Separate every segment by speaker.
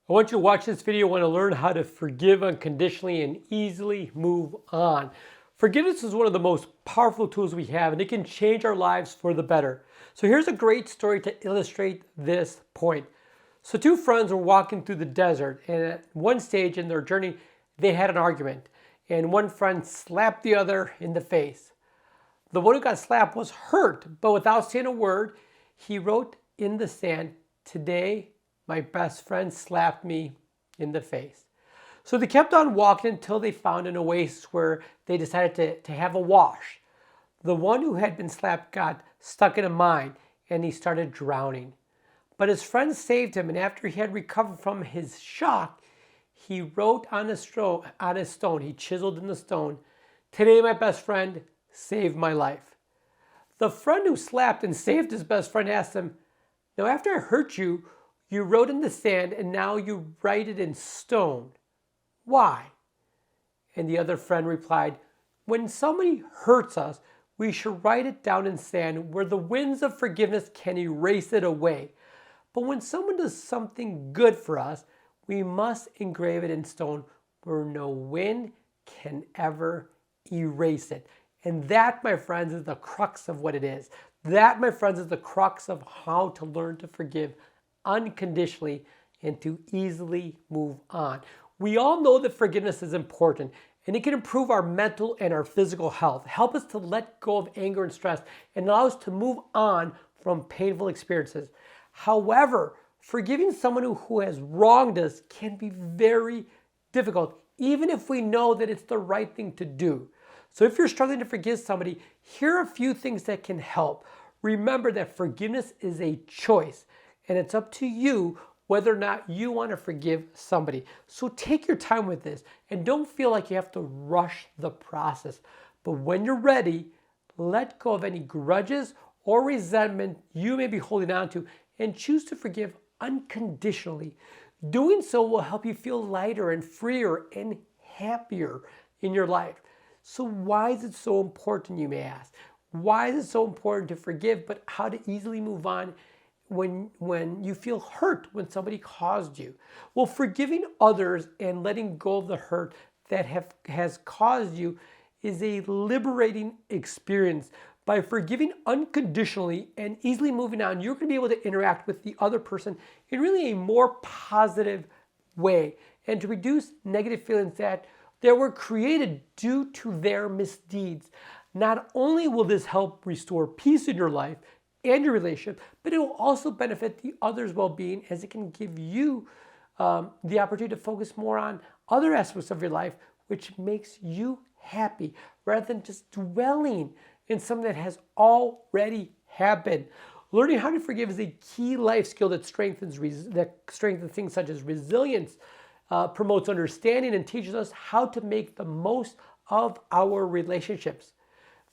Speaker 1: I want you to watch this video. I want to learn how to forgive unconditionally and easily move on. Forgiveness is one of the most powerful tools we have, and it can change our lives for the better. So here's a great story to illustrate this point. So two friends were walking through the desert, and at one stage in their journey, they had an argument, and one friend slapped the other in the face. The one who got slapped was hurt, but without saying a word, he wrote in the sand, "Today, my best friend slapped me in the face." So they kept on walking until they found an oasis where they decided to have a wash. The one who had been slapped got stuck in a mine and he started drowning. But his friend saved him, and after he had recovered from his shock, he wrote on a stone, he chiseled in the stone, "Today, my best friend saved my life." The friend who slapped and saved his best friend asked him, "Now, after I hurt you, you wrote in the sand and now you write it in stone. Why?" And the other friend replied, "When somebody hurts us, we should write it down in sand where the winds of forgiveness can erase it away. But when someone does something good for us, we must engrave it in stone where no wind can ever erase it." And that, my friends, is the crux of what it is. That, my friends, is the crux of how to learn to forgive unconditionally and to easily move on. We all know that forgiveness is important, and it can improve our mental and our physical health, help us to let go of anger and stress, and allow us to move on from painful experiences. However, forgiving someone who has wronged us can be very difficult, even if we know that it's the right thing to do. So if you're struggling to forgive somebody, here are a few things that can help. Remember that forgiveness is a choice, and it's up to you whether or not you want to forgive somebody. So take your time with this and don't feel like you have to rush the process. But when you're ready, let go of any grudges or resentment you may be holding on to and choose to forgive unconditionally. Doing so will help you feel lighter and freer and happier in your life. So why is it so important, you may ask? Why is it so important to forgive, but how to easily move on when you feel hurt when somebody caused you? Well, forgiving others and letting go of the hurt that has caused you is a liberating experience. By forgiving unconditionally and easily moving on, you're going to be able to interact with the other person in really a more positive way and to reduce negative feelings that were created due to their misdeeds. Not only will this help restore peace in your life and your relationship, but it will also benefit the other's well-being, as it can give you the opportunity to focus more on other aspects of your life, which makes you happy, rather than just dwelling in something that has already happened. Learning how to forgive is a key life skill that strengthens things such as resilience, promotes understanding, and teaches us how to make the most of our relationships.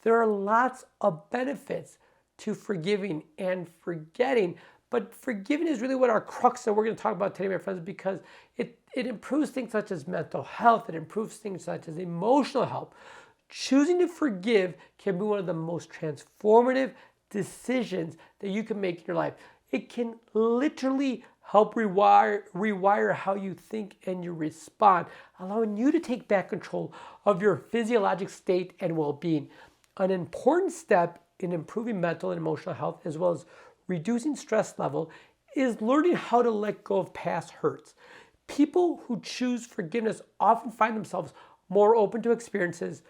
Speaker 1: There are lots of benefits to forgiving and forgetting, but forgiving is really what our crux that we're going to talk about today, my friends, because it improves things such as mental health, it improves things such as emotional health. Choosing to forgive can be one of the most transformative decisions that you can make in your life. It can literally help rewire how you think and you respond, allowing you to take back control of your physiologic state and well-being. An important step in improving mental and emotional health, as well as reducing stress level, is learning how to let go of past hurts. People who choose forgiveness often find themselves more open to experiencing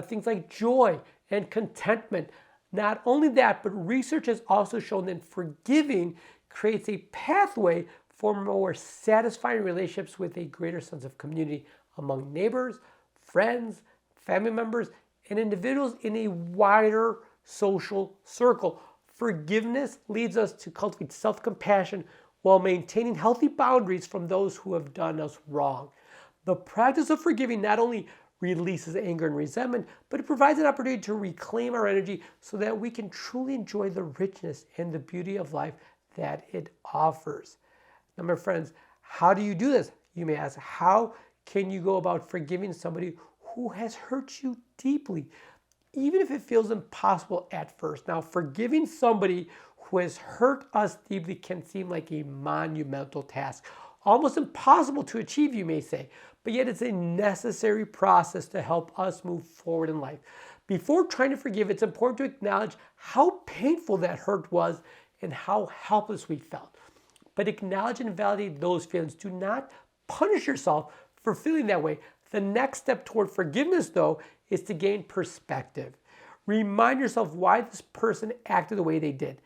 Speaker 1: things like joy and contentment. Not only that, but research has also shown that forgiving creates a pathway for more satisfying relationships with a greater sense of community among neighbors, friends, family members, and individuals in a wider social circle. Forgiveness leads us to cultivate self-compassion while maintaining healthy boundaries from those who have done us wrong. The practice of forgiving not only releases anger and resentment, but it provides an opportunity to reclaim our energy so that we can truly enjoy the richness and the beauty of life that it offers. Now, my friends, how do you do this? You may ask, how can you go about forgiving somebody who has hurt you deeply, even if it feels impossible at first? Now, forgiving somebody who has hurt us deeply can seem like a monumental task, almost impossible to achieve, you may say, but yet it's a necessary process to help us move forward in life. Before trying to forgive, it's important to acknowledge how painful that hurt was and how helpless we felt. But acknowledge and validate those feelings. Do not punish yourself for feeling that way. The next step toward forgiveness, though, is to gain perspective. Remind yourself why this person acted the way they did.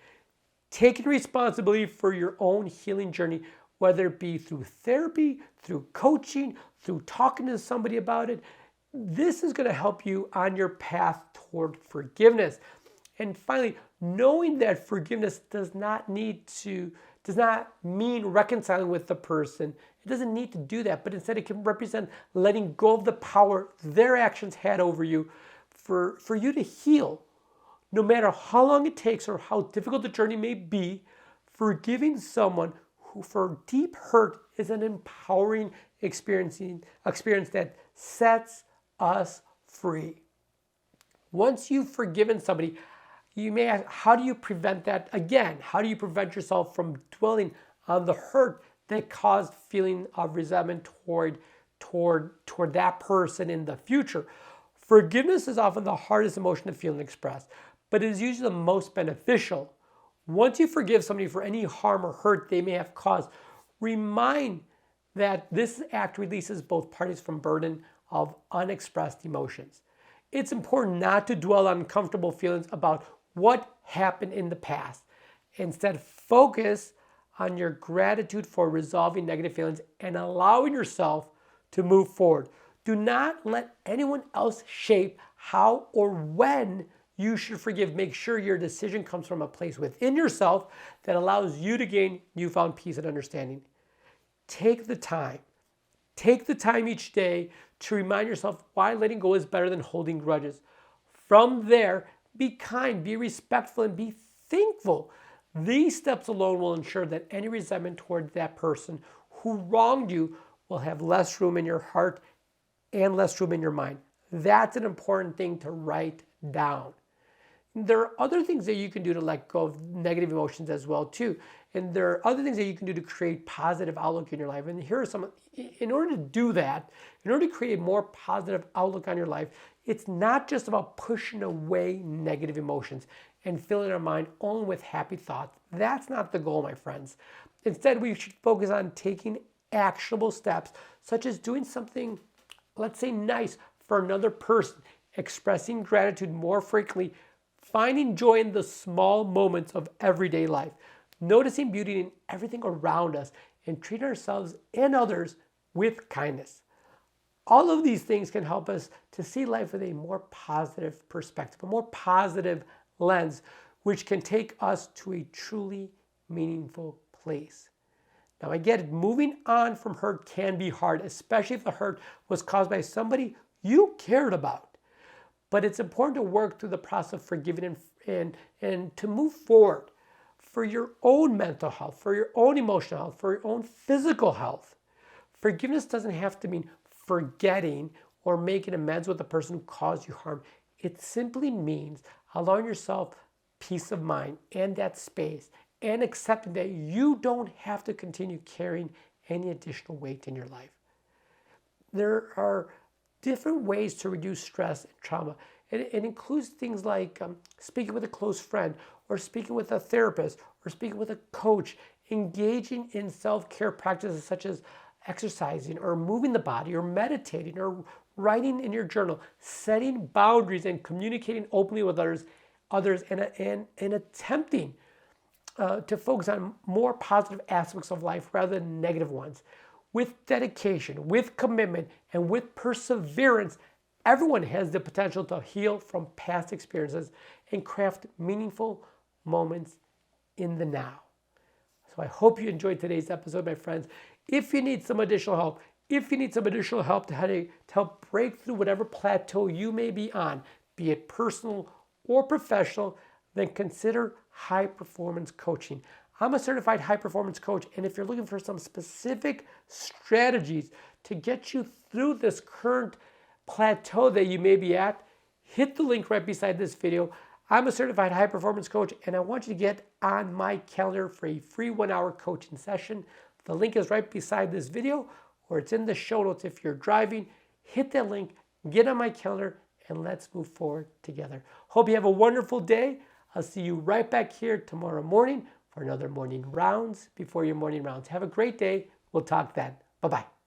Speaker 1: Taking responsibility for your own healing journey, whether it be through therapy, through coaching, through talking to somebody about it, this is going to help you on your path toward forgiveness. And finally, knowing that forgiveness does not mean reconciling with the person. It doesn't need to do that, but instead it can represent letting go of the power their actions had over you for you to heal. No matter how long it takes or how difficult the journey may be, forgiving someone who for deep hurt is an empowering experience that sets us free. Once you've forgiven somebody, you may ask, how do you prevent that again? How do you prevent yourself from dwelling on the hurt that caused feeling of resentment toward that person in the future? Forgiveness is often the hardest emotion to feel and express, but it is usually the most beneficial. Once you forgive somebody for any harm or hurt they may have caused, remind that this act releases both parties from burden of unexpressed emotions. It's important not to dwell on uncomfortable feelings about what happened in the past. Instead, focus on your gratitude for resolving negative feelings and allowing yourself to move forward. Do not let anyone else shape how or when you should forgive. Make sure your decision comes from a place within yourself that allows you to gain newfound peace and understanding. Take the time each day to remind yourself why letting go is better than holding grudges. From there, be kind, be respectful, and be thankful. These steps alone will ensure that any resentment toward that person who wronged you will have less room in your heart and less room in your mind. That's an important thing to write down. There are other things that you can do to let go of negative emotions as well too. And there are other things that you can do to create positive outlook in your life. And here are some, in order to do that, in order to create a more positive outlook on your life, it's not just about pushing away negative emotions and filling our mind only with happy thoughts. That's not the goal, my friends. Instead, we should focus on taking actionable steps, such as doing something, let's say, nice for another person, expressing gratitude more frequently, finding joy in the small moments of everyday life, noticing beauty in everything around us, and treating ourselves and others with kindness. All of these things can help us to see life with a more positive perspective, a more positive lens, which can take us to a truly meaningful place. Now, I get it. Moving on from hurt can be hard, especially if the hurt was caused by somebody you cared about. But it's important to work through the process of forgiving and to move forward for your own mental health, for your own emotional health, for your own physical health. Forgiveness doesn't have to mean forgetting or making amends with the person who caused you harm. It simply means allowing yourself peace of mind and that space and accepting that you don't have to continue carrying any additional weight in your life. There are different ways to reduce stress and trauma. It includes things like speaking with a close friend, or speaking with a therapist, or speaking with a coach, engaging in self-care practices such as exercising, or moving the body, or meditating, or writing in your journal, setting boundaries and communicating openly with others and attempting to focus on more positive aspects of life rather than negative ones. With dedication, with commitment, and with perseverance, everyone has the potential to heal from past experiences and craft meaningful moments in the now. So I hope you enjoyed today's episode, my friends. If you need some additional help, to help break through whatever plateau you may be on, be it personal or professional, then consider high performance coaching. I'm a certified high performance coach, and if you're looking for some specific strategies to get you through this current plateau that you may be at, hit the link right beside this video. I'm a certified high performance coach, and I want you to get on my calendar for a free 1-hour coaching session. The link is right beside this video, or it's in the show notes if you're driving. Hit that link, get on my calendar, and let's move forward together. Hope you have a wonderful day. I'll see you right back here tomorrow morning for another morning rounds before your morning rounds. Have a great day. We'll talk then. Bye-bye.